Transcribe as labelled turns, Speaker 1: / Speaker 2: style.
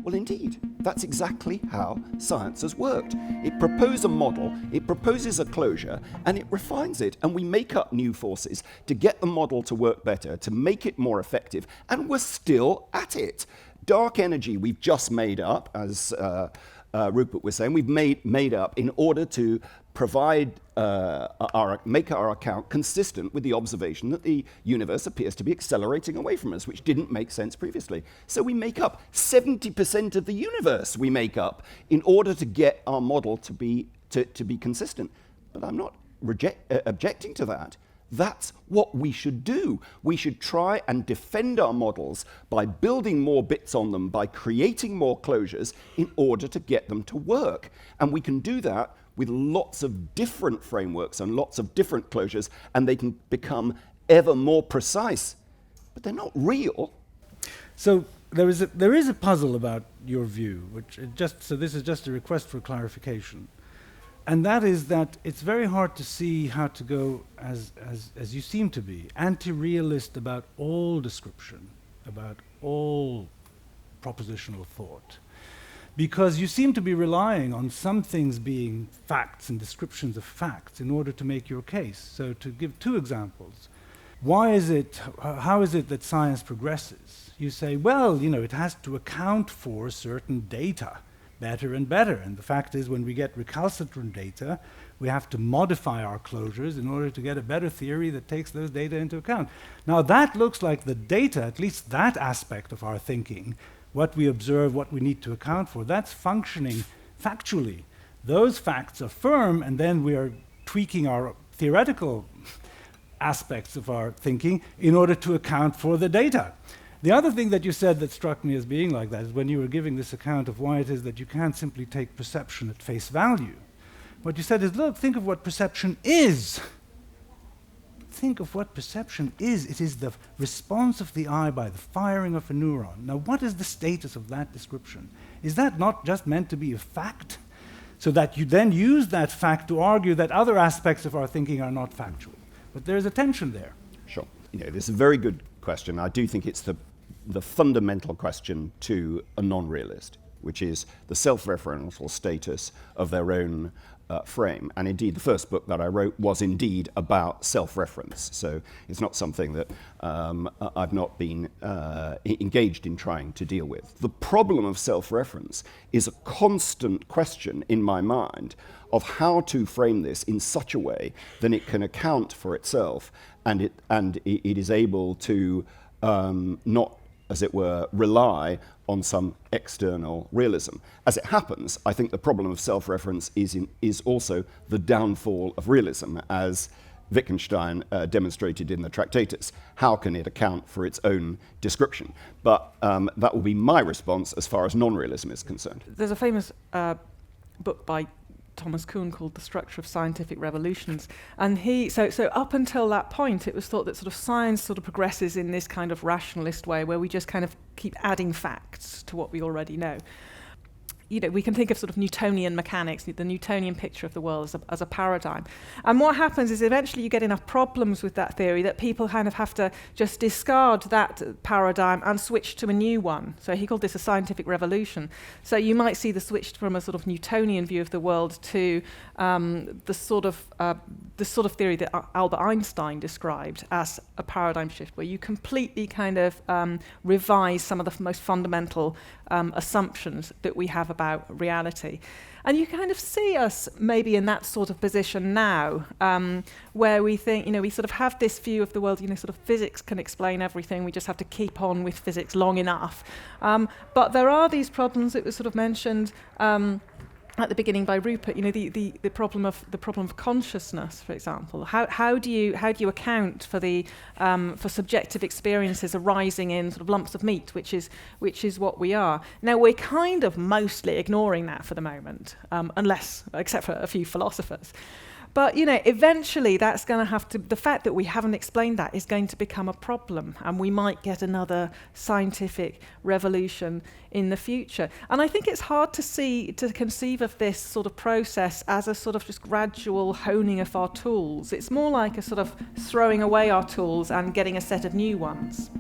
Speaker 1: Well, indeed, that's exactly how science has worked. It proposes a model, it proposes a closure, and it refines it, and we make up new forces to get the model to work better, to make it more effective, and we're still at it. Dark energy we've just made up, as Rupert was saying, we've made up in order to provide make our account consistent with the observation that the universe appears to be accelerating away from us, which didn't make sense previously. So we make up 70% of the universe we make up in order to get our model to be consistent. But I'm not objecting to that. That's what we should do. We should try and defend our models by building more bits on them, by creating more closures in order to get them to work. And we can do that with lots of different frameworks and lots of different closures, and they can become ever more precise. But they're not real.
Speaker 2: So there is a puzzle about your view, so this is just a request for clarification. And that is that it's very hard to see how to go, as you seem to be, anti-realist about all description, about all propositional thought. Because you seem to be relying on some things being facts and descriptions of facts in order to make your case. So to give two examples, how is it that science progresses? You say, well, it has to account for certain data better and better. And the fact is, when we get recalcitrant data, we have to modify our closures in order to get a better theory that takes those data into account. Now that looks like the data, at least that aspect of our thinking, what we observe, what we need to account for, that's functioning factually. Those facts are firm, and then we are tweaking our theoretical aspects of our thinking in order to account for the data. The other thing that you said that struck me as being like that is when you were giving this account of why it is that you can't simply take perception at face value. What you said is, look, think of what perception is. Think of what perception is. It is the response of the eye by the firing of a neuron. Now, what is the status of that description? Is that not just meant to be a fact? So that you then use that fact to argue that other aspects of our thinking are not factual. But there's a tension there.
Speaker 1: Sure. This is a very good question. I do think it's the fundamental question to a non-realist, which is the self-referential status of their own frame. And indeed, the first book that I wrote was indeed about self-reference. So it's not something that I've not been engaged in trying to deal with. The problem of self-reference is a constant question in my mind of how to frame this in such a way that it can account for itself and it is able to not, as it were, rely on some external realism. As it happens, I think the problem of self-reference is also the downfall of realism, as Wittgenstein demonstrated in the Tractatus. How can it account for its own description? But that will be my response as far as non-realism is concerned.
Speaker 3: There's a famous book by Thomas Kuhn called The Structure of Scientific Revolutions, and so up until that point it was thought that sort of science sort of progresses in this kind of rationalist way where we just kind of keep adding facts to what we already know. We can think of sort of Newtonian mechanics, the Newtonian picture of the world as a paradigm. And what happens is eventually you get enough problems with that theory that people kind of have to just discard that paradigm and switch to a new one. So he called this a scientific revolution. So you might see the switch from a sort of Newtonian view of the world to the sort of theory that Albert Einstein described as a paradigm shift, where you completely kind of revise some of the most fundamental assumptions that we have about reality. And you kind of see us maybe in that sort of position now, where we think, we sort of have this view of the world, sort of physics can explain everything, we just have to keep on with physics long enough. But there are these problems that were sort of mentioned at the beginning by Rupert, the problem of consciousness, for example. How do you account for the for subjective experiences arising in sort of lumps of meat, which is what we are. Now we're kind of mostly ignoring that for the moment, except for a few philosophers. But eventually that's going to have to, the fact that we haven't explained that is going to become a problem, and we might get another scientific revolution in the future. And I think it's hard to conceive of this sort of process as a sort of just gradual honing of our tools. It's more like a sort of throwing away our tools and getting a set of new ones.